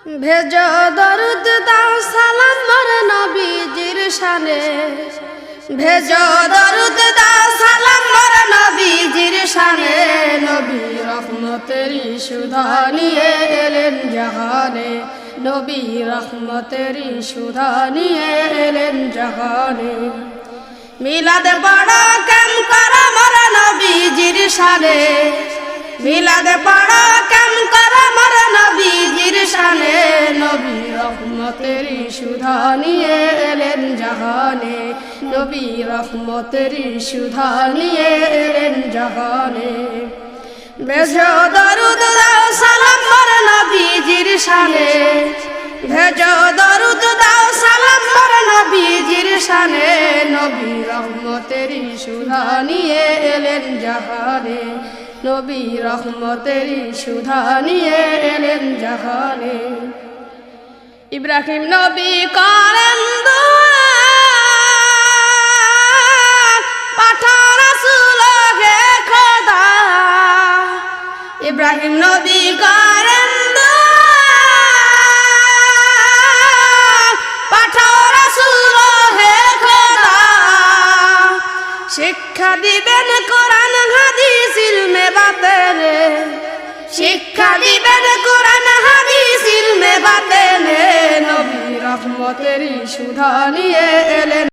ভেজো দরুদ দাও সালাম মোর নবীজির শানে, ভেজো দরুদ দাও সালাম মোর নবীজির শানে। নবী রহমতেরি সুধা নিয়ে এলেন জাহানে, নবী রহমতেরি সুধা নিয়ে এলেন জাহানে। মিলাদ পড়ো কেম করো মোর নবীজির শানে, মিলাদ পড়ো কেম করো মোর নবীজির শানে। নবী রহমতেরি সুধা নিয়ে এলেন জাহানে, নবী রহমতেরি সুধা নিয়ে এলেন জাহানে। ভেজো দরুদ দাও সালাম মোর নবীজির শানে, ভেজো দরুদ দাও সালাম মোর নবীজির শানে। নবী রহমতেরি সুধা নিয়ে এলেন জাহানে, নবী রহমতেরি সুধা নিয়ে এলেন জাহানে। ইব্রাহিম নবী করেন দুআ, পাঠাও রাসূল হে খোদা। ইব্রাহিম নবী করেন দুআ, পাঠাও রাসূল হে খোদা। শিক্ষা দিবেন কোরআন হাদিস ইলমে বাতেনে, শিক্ষা দিবেন কোরআন হাদিস ইলমে বাতেনে। নবী রহমতেরি সুধা নিয়ে এলেন